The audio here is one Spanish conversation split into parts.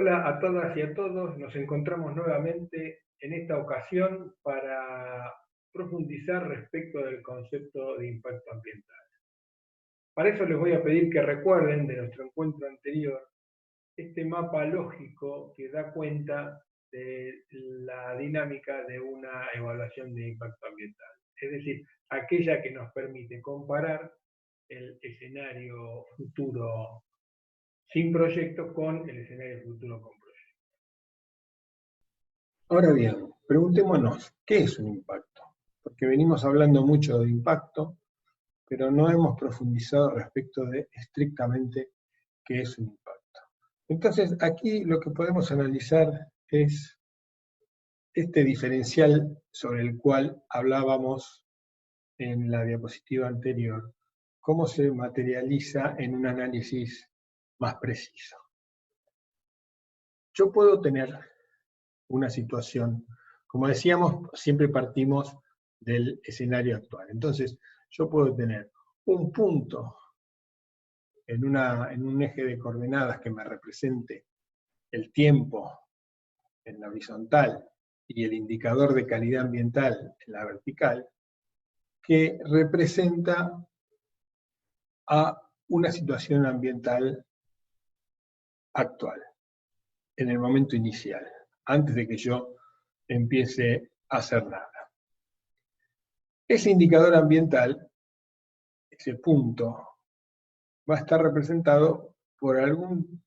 Hola a todas y a todos, nos encontramos nuevamente en esta ocasión para profundizar respecto del concepto de impacto ambiental. Para eso les voy a pedir que recuerden de nuestro encuentro anterior este mapa lógico que da cuenta de la dinámica de una evaluación de impacto ambiental. Es decir, aquella que nos permite comparar el escenario futuro sin proyecto con el escenario futuro con proyecto. Ahora bien, preguntémonos, ¿qué es un impacto? Porque venimos hablando mucho de impacto, pero no hemos profundizado respecto de estrictamente qué es un impacto. Entonces, aquí lo que podemos analizar es este diferencial sobre el cual hablábamos en la diapositiva anterior, cómo se materializa en un análisis más preciso. Yo puedo tener una situación, como decíamos, siempre partimos del escenario actual. Entonces, yo puedo tener un punto en un eje de coordenadas que me represente el tiempo en la horizontal y el indicador de calidad ambiental en la vertical, que representa a una situación ambiental actual, en el momento inicial, antes de que yo empiece a hacer nada. Ese indicador ambiental, ese punto, va a estar representado por algún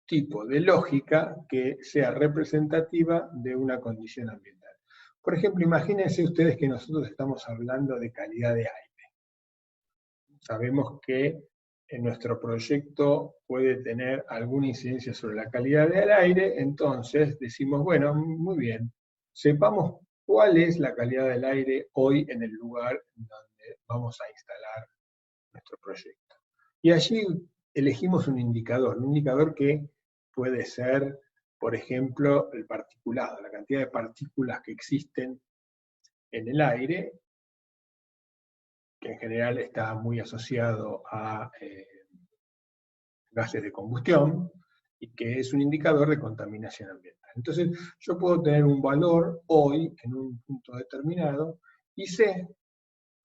tipo de lógica que sea representativa de una condición ambiental. Por ejemplo, imagínense ustedes que nosotros estamos hablando de calidad de aire. Sabemos que en nuestro proyecto puede tener alguna incidencia sobre la calidad del aire, entonces decimos, bueno, muy bien, sepamos cuál es la calidad del aire hoy en el lugar donde vamos a instalar nuestro proyecto. Y allí elegimos un indicador que puede ser, por ejemplo, el particulado, la cantidad de partículas que existen en el aire, que en general está muy asociado a gases de combustión, y que es un indicador de contaminación ambiental. Entonces, yo puedo tener un valor hoy en un punto determinado, y sé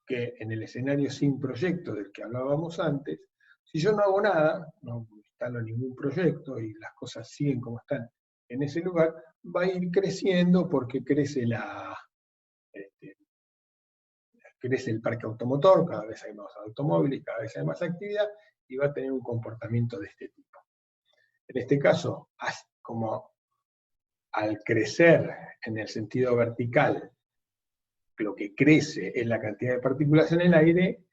que en el escenario sin proyecto del que hablábamos antes, si yo no hago nada, no instalo ningún proyecto y las cosas siguen como están en ese lugar, va a ir creciendo porque crece crece el parque automotor, cada vez hay más automóviles, cada vez hay más actividad, y va a tener un comportamiento de este tipo. En este caso, como al crecer en el sentido vertical, lo que crece es la cantidad de partículas en el aire,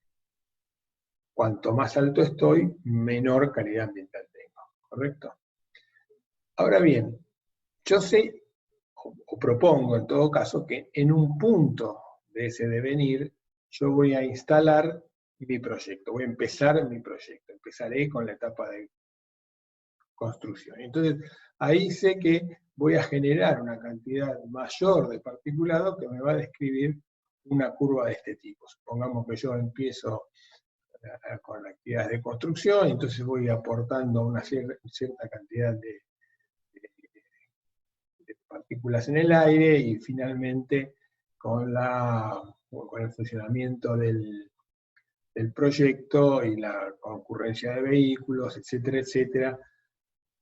cuanto más alto estoy, menor calidad ambiental tengo, ¿correcto? Ahora bien, yo sé, o propongo en todo caso, que en un punto de ese devenir, yo voy a instalar mi proyecto, voy a empezar mi proyecto, empezaré con la etapa de construcción. Entonces, ahí sé que voy a generar una cantidad mayor de particulado que me va a describir una curva de este tipo. Supongamos que yo empiezo con actividades de construcción, y entonces voy aportando una cierta cantidad de partículas en el aire, y finalmente con el funcionamiento del proyecto y la concurrencia de vehículos, etcétera, etcétera,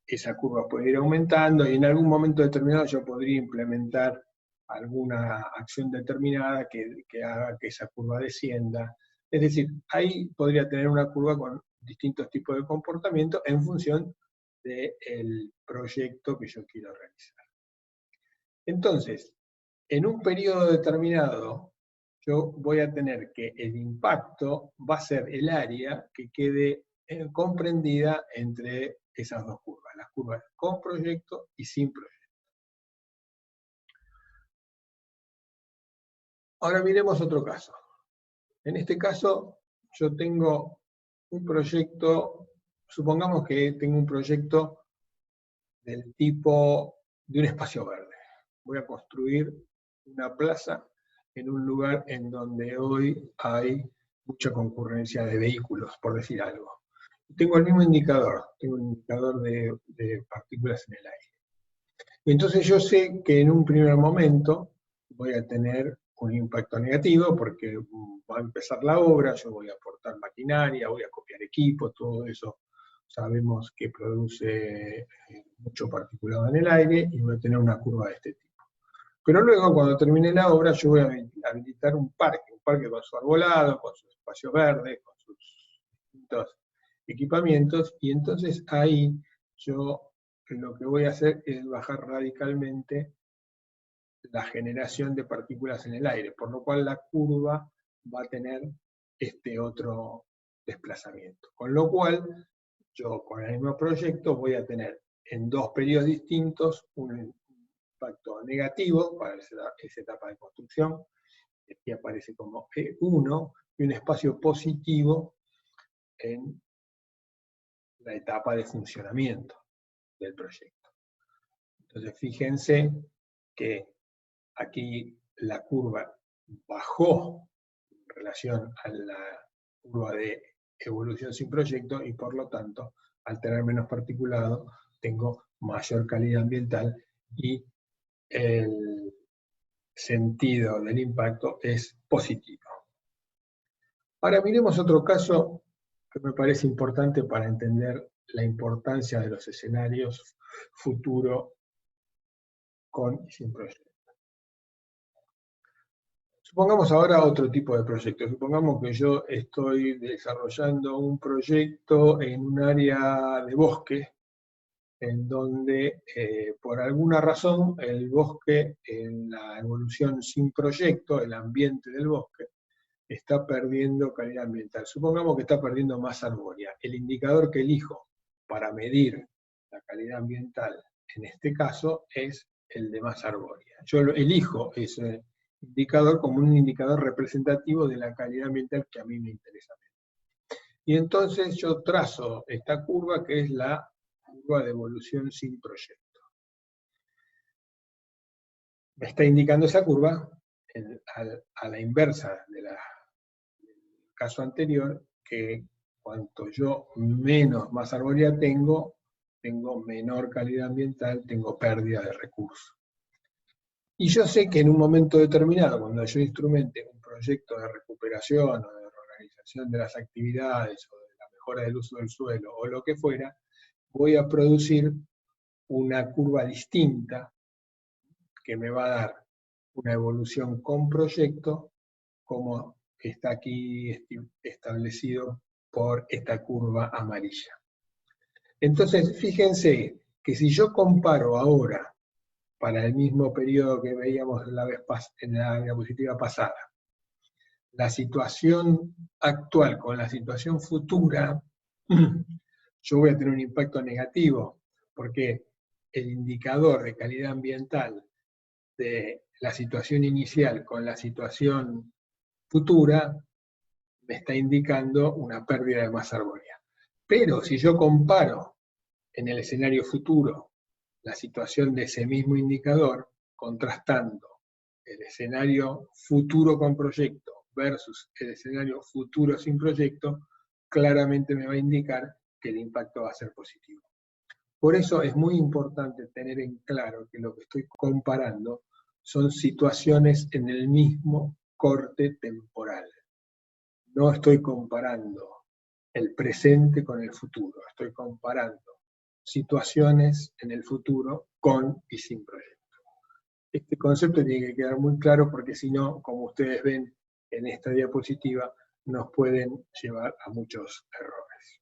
esa curva puede ir aumentando, y en algún momento determinado yo podría implementar alguna acción determinada que haga que esa curva descienda. Es decir, ahí podría tener una curva con distintos tipos de comportamiento en función del proyecto que yo quiero realizar. Entonces, en un periodo determinado, yo voy a tener que el impacto va a ser el área que quede comprendida entre esas dos curvas, las curvas con proyecto y sin proyecto. Ahora miremos otro caso. En este caso, yo tengo un proyecto, supongamos que tengo un proyecto del tipo de un espacio verde. Voy a construir una plaza en un lugar en donde hoy hay mucha concurrencia de vehículos, por decir algo. Tengo el mismo indicador, tengo un indicador de partículas en el aire. Entonces yo sé que en un primer momento voy a tener un impacto negativo porque va a empezar la obra, yo voy a aportar maquinaria, voy a copiar equipos, todo eso sabemos que produce mucho particulado en el aire y voy a tener una curva de este tipo. Pero luego, cuando termine la obra, yo voy a habilitar un parque con su arbolado, con sus espacios verdes, con sus distintos equipamientos, y entonces ahí yo lo que voy a hacer es bajar radicalmente la generación de partículas en el aire, por lo cual la curva va a tener este otro desplazamiento. Con lo cual, yo con el mismo proyecto voy a tener en dos periodos distintos un impacto negativo para esa etapa de construcción, que aquí aparece como E1, y un espacio positivo en la etapa de funcionamiento del proyecto. Entonces fíjense que aquí la curva bajó en relación a la curva de evolución sin proyecto y por lo tanto, al tener menos particulado, tengo mayor calidad ambiental y el sentido del impacto es positivo. Ahora miremos otro caso que me parece importante para entender la importancia de los escenarios futuro con y sin proyecto. Supongamos ahora otro tipo de proyecto. Supongamos que yo estoy desarrollando un proyecto en un área de bosque, en donde por alguna razón el bosque en la evolución sin proyecto, el ambiente del bosque, está perdiendo calidad ambiental. Supongamos que está perdiendo masa arbórea. El indicador que elijo para medir la calidad ambiental, en este caso, es el de masa arbórea. Yo elijo ese indicador como un indicador representativo de la calidad ambiental que a mí me interesa. Y entonces yo trazo esta curva que es la curva de evolución sin proyecto. Me está indicando esa curva a la inversa del caso anterior, que cuanto yo menos masa arbórea tengo menor calidad ambiental, tengo pérdida de recursos. Y yo sé que en un momento determinado, cuando yo instrumente un proyecto de recuperación o de reorganización de las actividades o de la mejora del uso del suelo o lo que fuera, voy a producir una curva distinta que me va a dar una evolución con proyecto, como está aquí establecido por esta curva amarilla. Entonces, fíjense que si yo comparo ahora, para el mismo periodo que veíamos en la diapositiva pasada, la situación actual con la situación futura, yo voy a tener un impacto negativo, porque el indicador de calidad ambiental de la situación inicial con la situación futura me está indicando una pérdida de masa arbórea. Pero si yo comparo en el escenario futuro la situación de ese mismo indicador, contrastando el escenario futuro con proyecto versus el escenario futuro sin proyecto, claramente me va a indicar que el impacto va a ser positivo. Por eso es muy importante tener en claro que lo que estoy comparando son situaciones en el mismo corte temporal. No estoy comparando el presente con el futuro, estoy comparando situaciones en el futuro con y sin proyecto. Este concepto tiene que quedar muy claro porque si no, como ustedes ven en esta diapositiva, nos pueden llevar a muchos errores.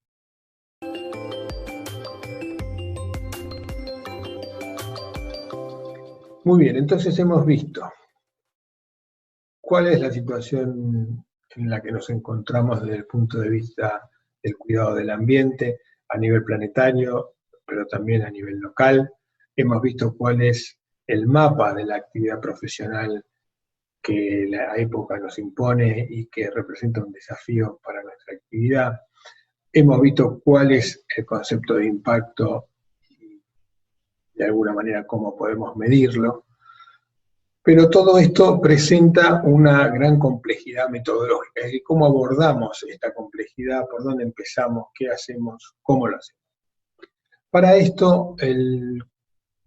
Muy bien, entonces hemos visto cuál es la situación en la que nos encontramos desde el punto de vista del cuidado del ambiente a nivel planetario, pero también a nivel local. Hemos visto cuál es el mapa de la actividad profesional que la época nos impone y que representa un desafío para nuestra actividad. Hemos visto cuál es el concepto de impacto y de alguna manera cómo podemos medirlo. Pero todo esto presenta una gran complejidad metodológica, es decir, cómo abordamos esta complejidad, por dónde empezamos, qué hacemos, cómo lo hacemos. Para esto, el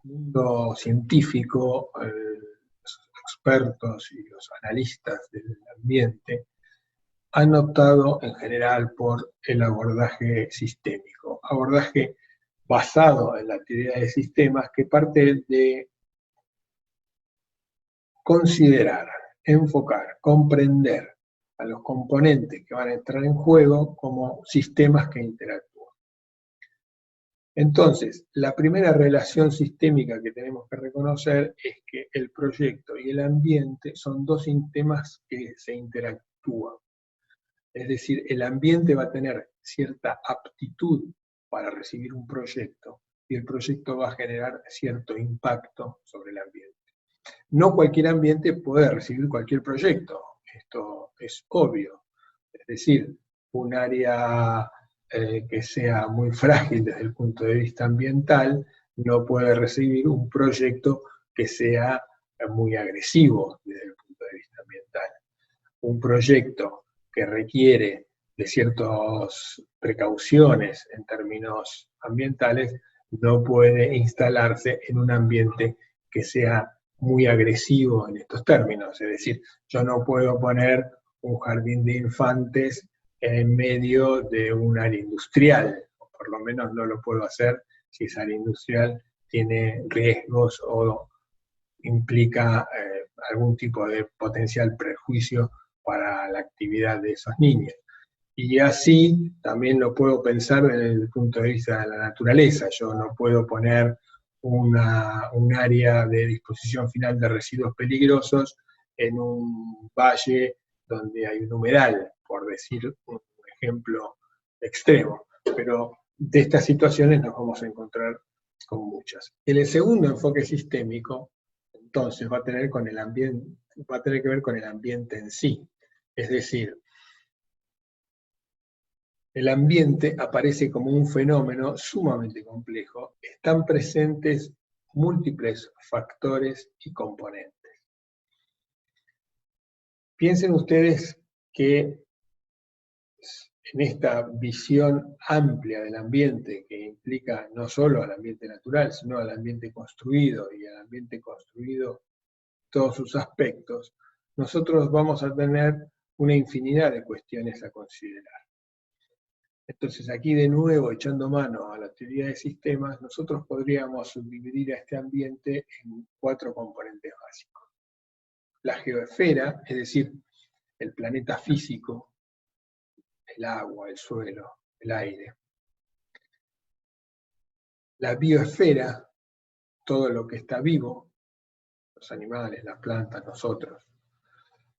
mundo científico, los expertos y los analistas del ambiente han optado en general por el abordaje sistémico, abordaje basado en la teoría de sistemas que parte de considerar, enfocar, comprender a los componentes que van a entrar en juego como sistemas que interactúan. Entonces, la primera relación sistémica que tenemos que reconocer es que el proyecto y el ambiente son dos sistemas que se interactúan. Es decir, el ambiente va a tener cierta aptitud para recibir un proyecto y el proyecto va a generar cierto impacto sobre el ambiente. No cualquier ambiente puede recibir cualquier proyecto, esto es obvio. Es decir, un área que sea muy frágil desde el punto de vista ambiental no puede recibir un proyecto que sea muy agresivo desde el punto de vista ambiental. Un proyecto que requiere de ciertas precauciones en términos ambientales no puede instalarse en un ambiente que sea muy agresivo en estos términos. Es decir, yo no puedo poner un jardín de infantes en medio de un área industrial, o por lo menos no lo puedo hacer si esa área industrial tiene riesgos o implica algún tipo de potencial perjuicio para la actividad de esos niños. Y así también lo puedo pensar desde el punto de vista de la naturaleza. Yo no puedo poner un área de disposición final de residuos peligrosos en un valle donde hay un humedal, por decir un ejemplo extremo. Pero de estas situaciones nos vamos a encontrar con muchas. El segundo enfoque sistémico, entonces, va a tener que ver con el ambiente en sí. Es decir, el ambiente aparece como un fenómeno sumamente complejo. Están presentes múltiples factores y componentes. Piensen ustedes que en esta visión amplia del ambiente, que implica no solo al ambiente natural, sino al ambiente construido, y al ambiente construido todos sus aspectos, nosotros vamos a tener una infinidad de cuestiones a considerar. Entonces, aquí de nuevo, echando mano a la teoría de sistemas, nosotros podríamos subdividir a este ambiente en 4 componentes básicos. La geosfera, es decir, el planeta físico, el agua, el suelo, el aire. La biosfera, todo lo que está vivo, los animales, las plantas, nosotros.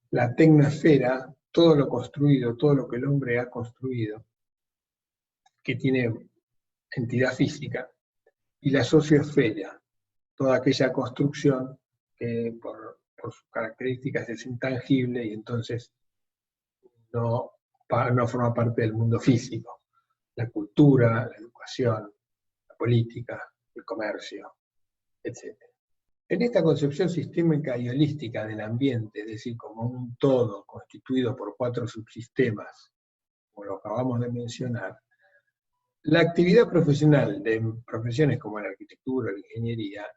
La tecnosfera, todo lo construido, todo lo que el hombre ha construido, que tiene entidad física, y la sociosfera, toda aquella construcción que por sus características es intangible y entonces no forma parte del mundo físico. La cultura, la educación, la política, el comercio, etc. En esta concepción sistémica y holística del ambiente, es decir, como un todo constituido por 4 subsistemas, como lo acabamos de mencionar, la actividad profesional de profesiones como la arquitectura o la ingeniería,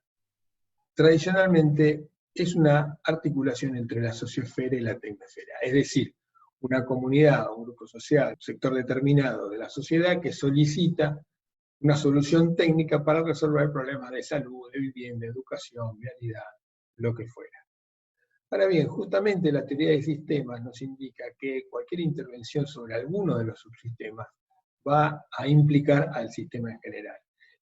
tradicionalmente es una articulación entre la sociosfera y la tecnosfera, es decir, una comunidad, un grupo social, un sector determinado de la sociedad que solicita una solución técnica para resolver problemas de salud, de vivienda, educación, vialidad, lo que fuera. Ahora bien, justamente la teoría de sistemas nos indica que cualquier intervención sobre alguno de los subsistemas va a implicar al sistema en general.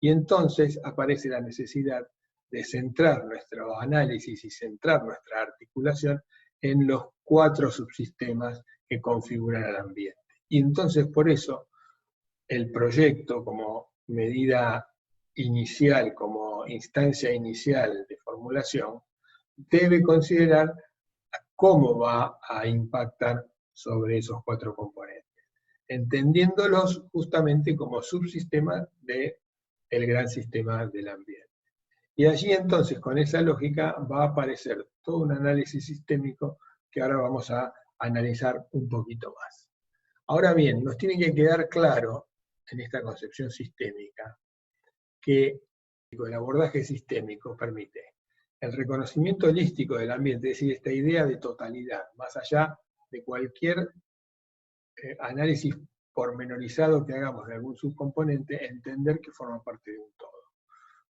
Y entonces aparece la necesidad de centrar nuestro análisis y centrar nuestra articulación en los 4 subsistemas que configuran al ambiente. Y entonces por eso el proyecto como medida inicial, como instancia inicial de formulación, debe considerar cómo va a impactar sobre esos 4 componentes, entendiéndolos justamente como subsistemas del gran sistema del ambiente. Y allí entonces, con esa lógica, va a aparecer todo un análisis sistémico que ahora vamos a analizar un poquito más. Ahora bien, nos tiene que quedar claro en esta concepción sistémica que el abordaje sistémico permite el reconocimiento holístico del ambiente, es decir, esta idea de totalidad, más allá de cualquier análisis pormenorizado que hagamos de algún subcomponente, entender que forma parte de un todo.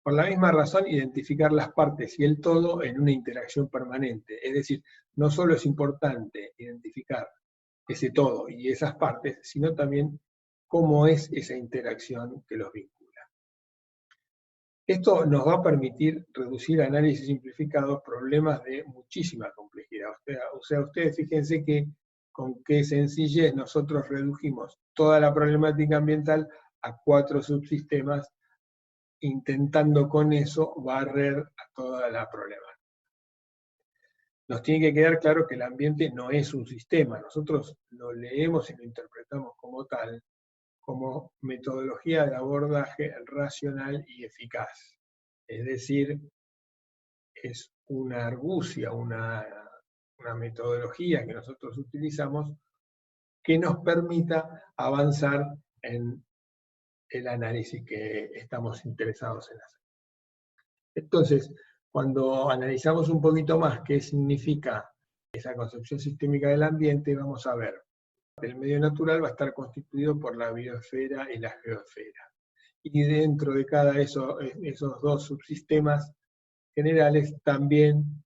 Por la misma razón, identificar las partes y el todo en una interacción permanente, es decir, no solo es importante identificar ese todo y esas partes, sino también cómo es esa interacción que los vincula. Esto nos va a permitir reducir a análisis simplificados problemas de muchísima complejidad. O sea, ustedes fíjense que con qué sencillez nosotros redujimos toda la problemática ambiental a 4 subsistemas, intentando con eso barrer a toda la problemática. Nos tiene que quedar claro que el ambiente no es un sistema. Nosotros lo leemos y lo interpretamos como tal, como metodología de abordaje racional y eficaz. Es decir, es una argucia, una metodología que nosotros utilizamos que nos permita avanzar en el análisis que estamos interesados en hacer. Entonces, cuando analizamos un poquito más qué significa esa concepción sistémica del ambiente, vamos a ver que el medio natural va a estar constituido por la biosfera y la geosfera. Y dentro de cada esos 2 subsistemas generales también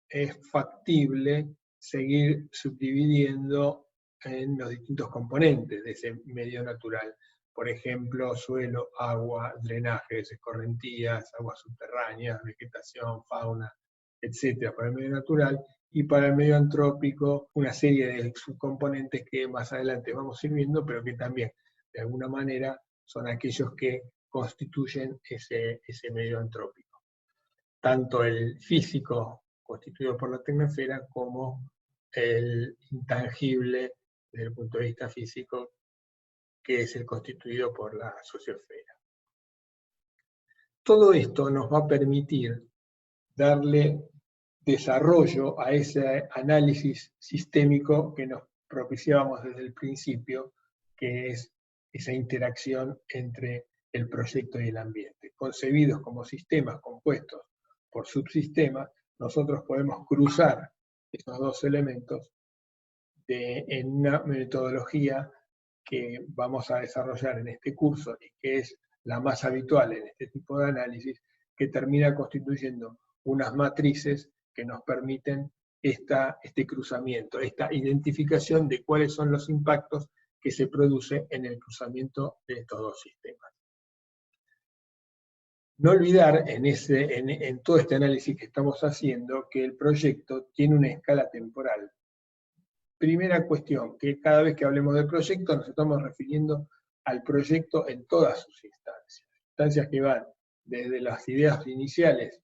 es factible seguir subdividiendo en los distintos componentes de ese medio natural. Por ejemplo, suelo, agua, drenajes, escorrentías, aguas subterráneas, vegetación, fauna, etc. para el medio natural, y para el medio antrópico una serie de subcomponentes que más adelante vamos a ir viendo, pero que también de alguna manera son aquellos que constituyen ese medio antrópico. Tanto el físico, constituido por la tecnosfera, como el intangible desde el punto de vista físico, que es el constituido por la sociosfera. Todo esto nos va a permitir darle desarrollo a ese análisis sistémico que nos propiciábamos desde el principio, que es esa interacción entre el proyecto y el ambiente. Concebidos como sistemas compuestos por subsistemas, nosotros podemos cruzar esos 2 elementos en una metodología que vamos a desarrollar en este curso y que es la más habitual en este tipo de análisis, que termina constituyendo unas matrices que nos permiten este cruzamiento, esta identificación de cuáles son los impactos que se producen en el cruzamiento de estos 2 sistemas. No olvidar en todo este análisis que estamos haciendo que el proyecto tiene una escala temporal. Primera cuestión, que cada vez que hablemos del proyecto nos estamos refiriendo al proyecto en todas sus instancias. Instancias que van desde las ideas iniciales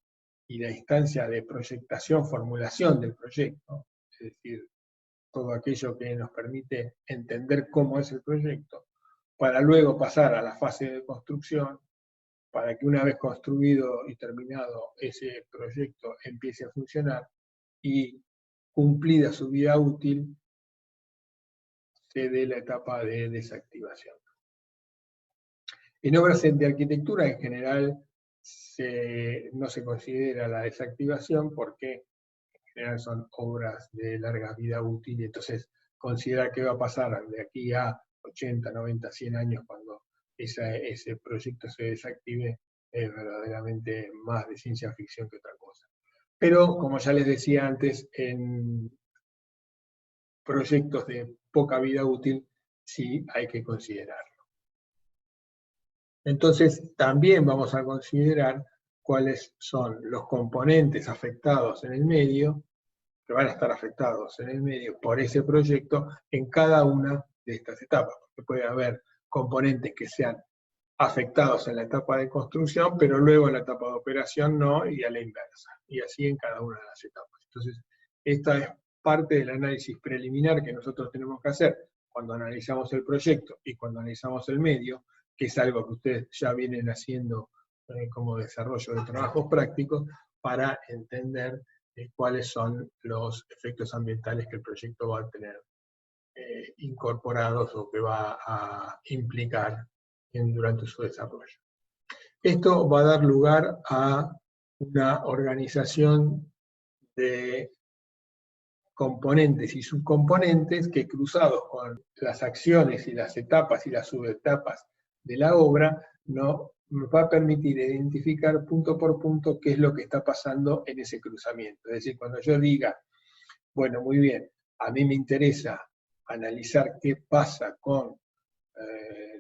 y la instancia de proyectación, formulación del proyecto, es decir, todo aquello que nos permite entender cómo es el proyecto, para luego pasar a la fase de construcción, para que una vez construido y terminado ese proyecto empiece a funcionar y cumplida su vida útil, se dé la etapa de desactivación. En obras de arquitectura en general no se considera la desactivación porque en general son obras de larga vida útil y entonces considerar qué va a pasar de aquí a 80, 90, 100 años cuando ese proyecto se desactive es verdaderamente más de ciencia ficción que otra cosa. Pero, como ya les decía antes, en proyectos de poca vida útil sí hay que considerarlo. Entonces, también vamos a considerar cuáles son los componentes afectados en el medio, que van a estar afectados en el medio por ese proyecto en cada una de estas etapas. Porque puede haber componentes que sean afectados en la etapa de construcción, pero luego en la etapa de operación no, y a la inversa. Y así en cada una de las etapas. Entonces, esta es parte del análisis preliminar que nosotros tenemos que hacer cuando analizamos el proyecto y cuando analizamos el medio, que es algo que ustedes ya vienen haciendo como desarrollo de trabajos prácticos, para entender cuáles son los efectos ambientales que el proyecto va a tener incorporados o que va a implicar durante su desarrollo. Esto va a dar lugar a una organización de componentes y subcomponentes que, cruzados con las acciones y las etapas y las subetapas de la obra, nos va a permitir identificar punto por punto qué es lo que está pasando en ese cruzamiento. Es decir, cuando yo diga, bueno, muy bien, a mí me interesa analizar qué pasa con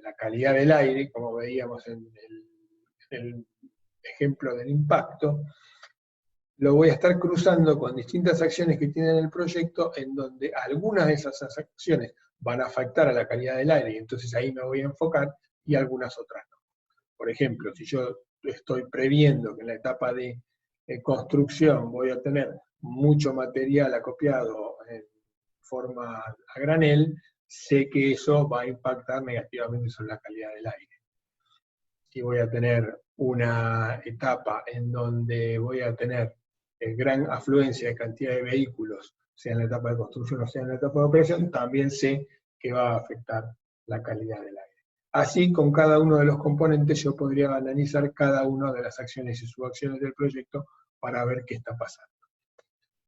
la calidad del aire, como veíamos en el ejemplo del impacto, lo voy a estar cruzando con distintas acciones que tiene el proyecto, en donde algunas de esas acciones van a afectar a la calidad del aire, y entonces ahí me voy a enfocar, y algunas otras no. Por ejemplo, si yo estoy previendo que en la etapa de construcción voy a tener mucho material acopiado en forma a granel, sé que eso va a impactar negativamente sobre la calidad del aire. Si voy a tener una etapa en donde voy a tener gran afluencia de cantidad de vehículos, sea en la etapa de construcción o sea en la etapa de operación, también sé que va a afectar la calidad del aire. Así, con cada uno de los componentes, yo podría analizar cada una de las acciones y subacciones del proyecto para ver qué está pasando.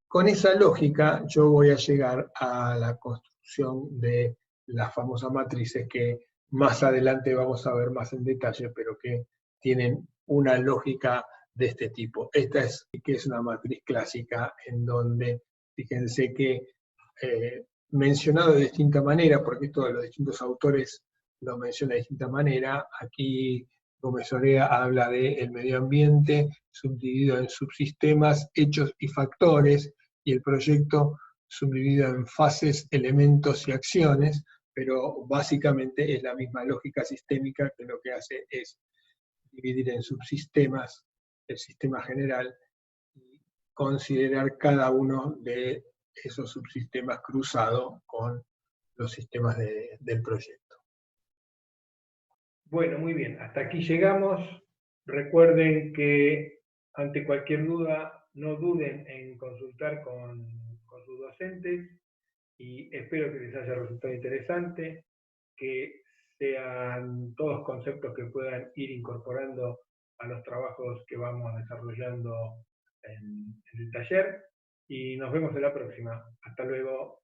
Con esa lógica, yo voy a llegar a la construcción de las famosas matrices que más adelante vamos a ver más en detalle, pero que tienen una lógica de este tipo. Esta es que es una matriz clásica en donde, fíjense que mencionado de distinta manera, porque esto de los distintos autores lo menciona de distinta manera, aquí Gómez Orea habla del medio ambiente subdividido en subsistemas, hechos y factores, y el proyecto subdividido en fases, elementos y acciones, pero básicamente es la misma lógica sistémica que lo que hace es dividir en subsistemas el sistema general y considerar cada uno de esos subsistemas cruzado con los sistemas del proyecto. Bueno, muy bien, hasta aquí llegamos. Recuerden que ante cualquier duda, no duden en consultar con sus docentes, y espero que les haya resultado interesante, que sean todos conceptos que puedan ir incorporando a los trabajos que vamos desarrollando en el taller, y nos vemos en la próxima. Hasta luego.